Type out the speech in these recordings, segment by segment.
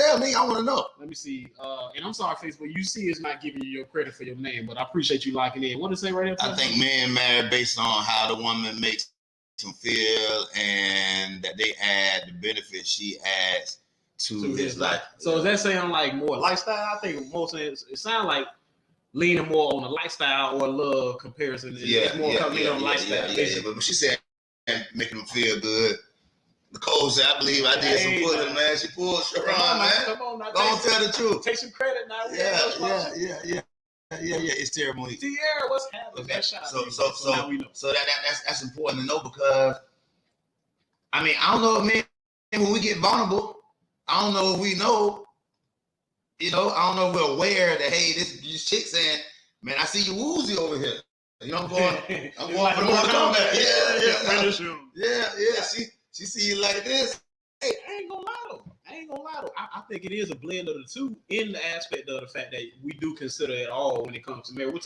tell me. I want to know. Let me see. And I'm sorry, Facebook. You see, it's not giving you your credit for your name, but I appreciate you locking in. What does it say right here? I think men marry based on how the woman makes them feel, and that they add the benefits she adds to his life. So is that saying like more lifestyle? I think most of it sounds like leaning more on a lifestyle or love comparison. It's more coming on lifestyle. Yeah. But when she said making them feel good, Nicole said, I believe I did some pulling, man. She pulled Sharon, man. Come on, now. Don't tell the truth. Take some credit now. Yeah. It's ceremony. Tierra, what's happening? Okay. So that's important to know, because I mean, I don't know if men, when we get vulnerable, I don't know if we know, I don't know if we're aware that, hey, this chick saying, man, I see you woozy over here. I'm going for the more combat. Yeah. She see you like this. Hey, I ain't gonna lie though. I think it is a blend of the two, in the aspect of the fact that we do consider it all when it comes to marriage.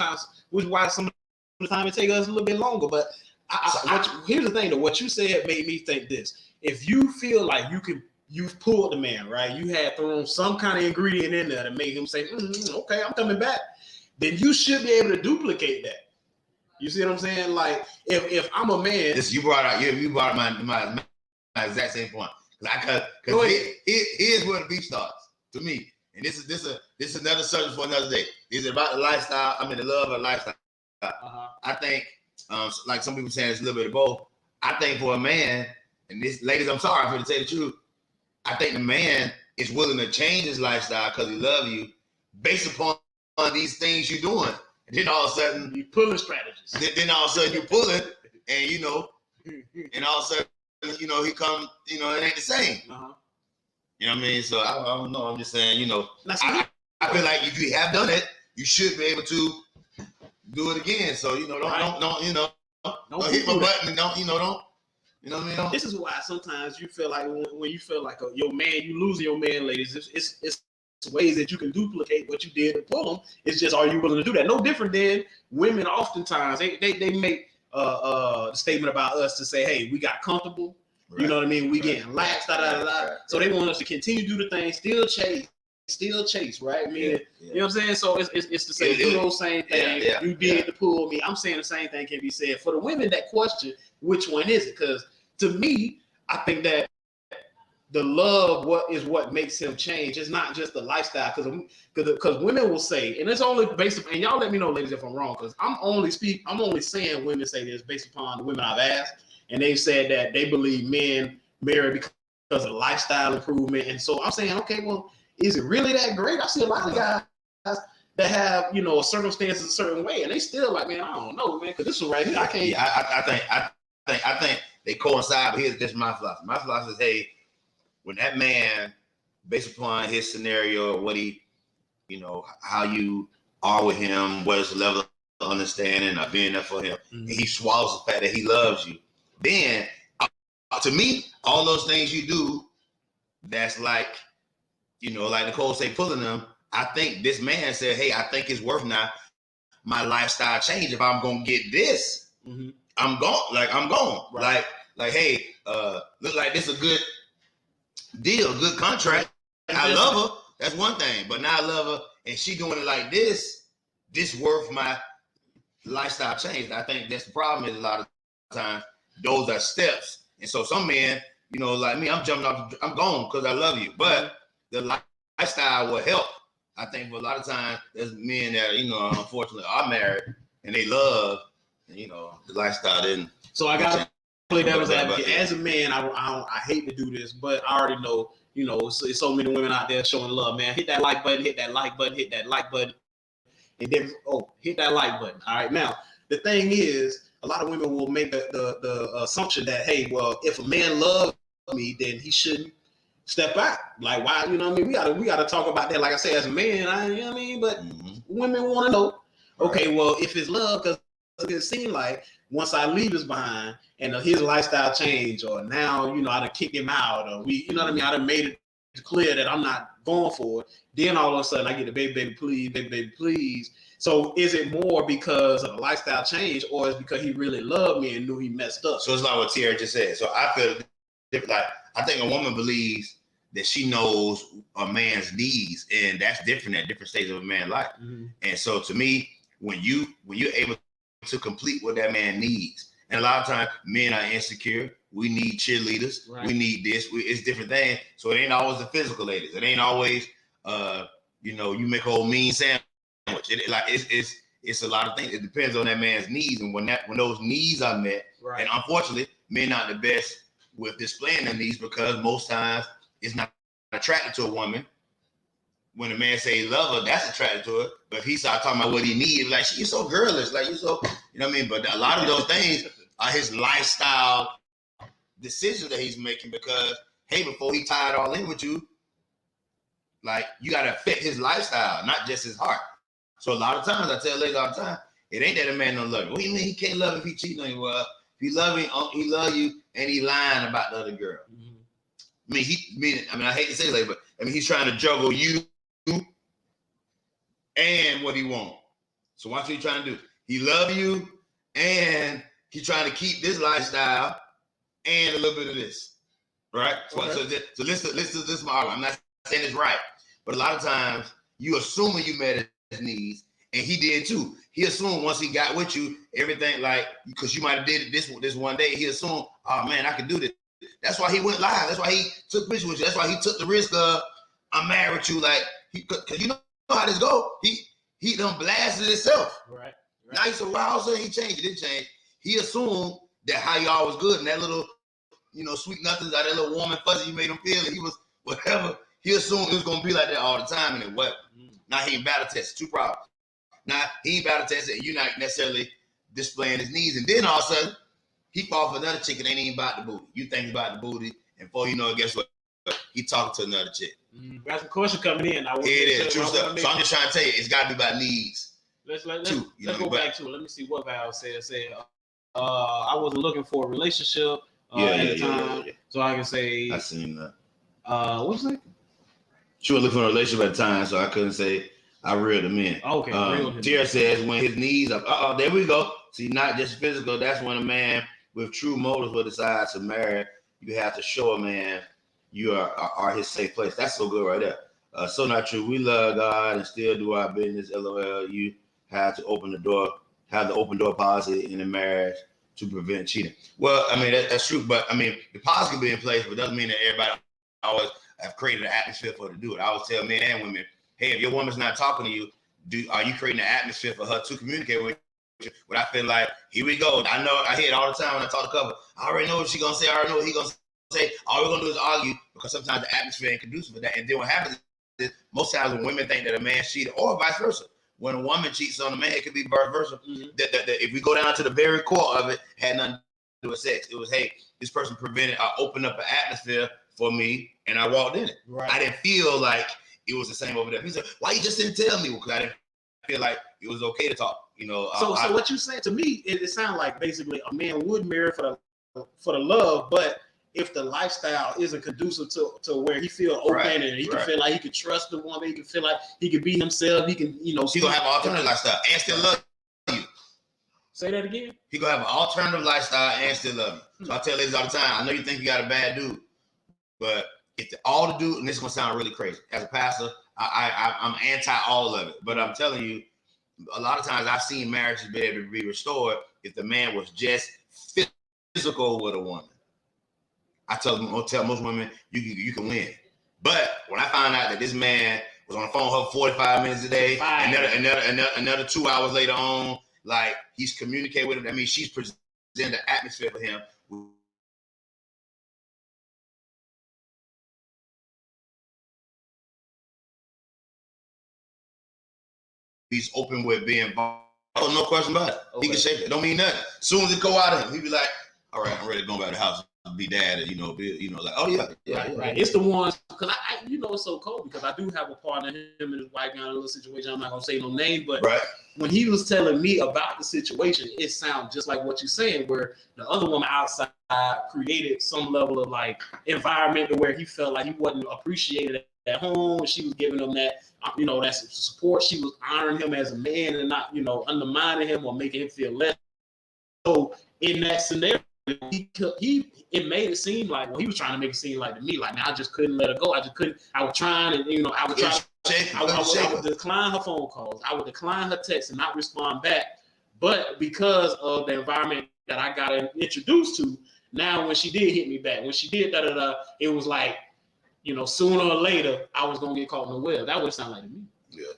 Which is why some of the time it takes us a little bit longer. But here's the thing though, what you said made me think this. If you feel like you've pulled the man, right? You had thrown some kind of ingredient in there to make him say, okay, I'm coming back. Then you should be able to duplicate that. You see what I'm saying? Like if I'm a man, you brought out my exact same point. Because here's where the beef starts to me, and this is another subject for another day. Is it about the lifestyle? I mean, the love of lifestyle. I think, like some people saying, it's a little bit of both. I think for a man, and this, ladies, I'm sorry for to tell the truth, I think the man is willing to change his lifestyle because he loves you, based upon these things you're doing. And then all of a sudden, you pulling strategies. Then all of a sudden you pulling, and and all of a sudden, he come, it ain't the same. You know what I mean? So I don't know. I'm just saying, I feel like if you have done it, you should be able to do it again. So don't hit my button and don't. You know what I mean? This is why sometimes you feel like when you feel like your man, you losing your man, ladies. It's ways that you can duplicate what you did to pull them. It's just, are you willing to do that? No different than women. Oftentimes they make the statement about us to say, hey, we got comfortable. Right. You know what I mean? We getting lax, So they want us to continue to do the thing, still chase, right? I mean, you know what I'm saying? So it's to say, do those same things. You did to pull me. I'm saying the same thing can be said for the women that question, which one is it? Because to me, I think that the love what makes him change. It's not just the lifestyle, because women will say, and it's only based upon, and y'all let me know, ladies, if I'm wrong, because I'm only saying women say this based upon the women I've asked, and they said that they believe men marry because of lifestyle improvement. And so I'm saying, okay, well, is it really that great? I see a lot of guys that have, circumstances a certain way, and they still like, man, I don't know, man, because this one right here, I can't. Yeah, I think they coincide. But here's just my philosophy. My philosophy is, hey, when that man, based upon his scenario, what he, how you are with him, what is the level of understanding of being there for him, and he swallows the fact that he loves you, then to me, all those things you do, that's like, like Nicole say, pulling them. I think this man said, hey, I think it's worth now my lifestyle change. If I'm gonna get this, I'm going. Right. Like, hey, look like this is a good deal, good contract. I love her. That's one thing. But now I love her, and she doing it like this. This worth my lifestyle change. I think that's the problem. Is a lot of times those are steps, and so some men, like me, I'm jumping off. I'm gone because I love you. But the lifestyle will help. I think for a lot of times there's men that unfortunately are married and they love, and the lifestyle didn't. So I got to play devil's advocate. As a man, I hate to do this, but I already know, it's so many women out there showing love, man. Hit that like button, hit that like button, hit that like button. And then, hit that like button. All right. Now, the thing is, a lot of women will make the assumption that, hey, well, if a man loves me, then he shouldn't step out. Like, why? You know what I mean? We gotta talk about that. Like I say, as a man, but women want to know, okay, well, if it's love, because it seems like once I leave his behind and his lifestyle change, or now, I done kicked him out, or I done made it clear that I'm not going for it. Then all of a sudden I get the baby, please. So is it more because of the lifestyle change, or is it because he really loved me and knew he messed up? So it's like what Tierra just said. So I feel different. Like, I think a woman believes that she knows a man's needs, and that's different at different stages of a man's life. Mm-hmm. And so to me, when you're able to complete what that man needs, and a lot of times men are insecure. We need cheerleaders. Right. We need this. It's different things. So it ain't always the physical ladies. It ain't always you make a whole mean sandwich. It's a lot of things. It depends on that man's needs, and when those needs are met, right. And unfortunately, men not the best with displaying their needs because most times it's not attracted to a woman. When a man say he love her, that's attracted to her. But if he start talking about what he needs, like you're so girlish, like you're so, you know what I mean. But a lot of those things are his lifestyle decisions that he's making because hey, before he tied all in with you, like you got to affect his lifestyle, not just his heart. So a lot of times I tell ladies all the time, it ain't that a man don't love you. What do you mean he can't love if he cheating on you? Well, if he love you and he lying about the other girl. Mm-hmm. I hate to say it, but he's trying to juggle you and what he want. So watch what he's trying to do. He love you and he's trying to keep this lifestyle and a little bit of this, right? Okay. So listen, this is my argument. I'm not saying it's right, but a lot of times you assuming you met his needs, and he did too. He assumed once he got with you, everything like because you might have did it this one day. He assumed, oh man, I can do this. That's why he went live. That's why he took pictures with you. That's why he took the risk of I'm married with you. Like because you know how this go. He done blasted himself. Right. Now he's so wild, so he changed. It didn't change. He assumed that how y'all was good and that little, sweet nothings, that little warm and fuzzy you made him feel, and he was whatever. He assumed it was gonna be like that all the time, and it wasn't. Now he ain't battle tested. Two problems. Now he ain't battle tested, and you're not necessarily displaying his needs, and then all of a sudden he fall for another chick and ain't even about the booty. You think about the booty, and before you know it, guess what? He talking to another chick. Got some question coming in. It is true stuff. So I'm just trying to tell you, it's got to be about needs. Let's go back to it. Let me see what Val said. I wasn't looking for a relationship at the time, so I can say. I seen that. What's that? She was looking for a relationship at the time, so I couldn't say I reeled him in. Okay. Tierra says when his knees are. There we go. See, not just physical. That's when a man with true motives will decide to marry. You have to show a man you are his safe place. That's so good right there. So not true. We love God and still do our business. LOL. You have to open the door. Have the open door policy in a marriage to prevent cheating. Well, that's true, but the policy can be in place, but it doesn't mean that everybody always have created an atmosphere for her to do it. I always tell men and women, hey, if your woman's not talking to you, are you creating an atmosphere for her to communicate with you? But I feel like, here we go. I know I hear it all the time when I talk to couple. I already know what she's gonna say. I already know what he's gonna say. All we're gonna do is argue because sometimes the atmosphere ain't conducive for that. And then what happens is most times when women think that a man cheated, or vice versa, when a woman cheats on a man, it could be vice versa. Mm-hmm. That if we go down to the very core of it, had nothing to do with sex. It was, hey, this person opened up an atmosphere for me, and I walked in it. Right. I didn't feel like it was the same over there. He said, why you just didn't tell me? Because I didn't feel like it was okay to talk. So what you said to me, it sounds like basically a man would marry for the love, but if the lifestyle isn't conducive to where he feel open and he can feel like he can trust the woman, he can feel like he can be himself, he can, he gonna have an alternative lifestyle and still love you. Say that again? He gonna have an alternative lifestyle and still love you. So I tell ladies all the time, I know you think you got a bad dude, but if all the dude, and this is gonna sound really crazy, as a pastor, I'm anti all of it, but I'm telling you, a lot of times I've seen marriages be able to be restored if the man was just physical with a woman. I tell most women you can win, but when I found out that this man was on the phone with her 45 minutes a day, another 2 hours later on, like he's communicating with him. I mean, she's presenting the atmosphere for him. He's open with being involved. Oh, no question about it. Okay. He can shake it. Don't mean nothing. As soon as it go out of him, he be like, all right, I'm ready to go back to the house and be dad and, like, oh, yeah. Right. It's the ones, because I it's so cold because I do have a partner, him and his wife got in a little situation. I'm not going to say no name, but when he was telling me about the situation, it sounds just like what you're saying, where the other woman outside created some level of like environment to where he felt like he wasn't appreciated at home. She was giving him that, that support. She was honoring him as a man and not, undermining him or making him feel less. So in that scenario, it made it seem like, well, he was trying to make it seem like to me, like, man, I just couldn't let her go. I just couldn't. I was trying, and I would try. I would decline her phone calls. I would decline her texts and not respond back. But because of the environment that I got introduced to, now when she did hit me back, when she did it was like, sooner or later I was gonna get caught in the web. That would sound like to me. Yeah.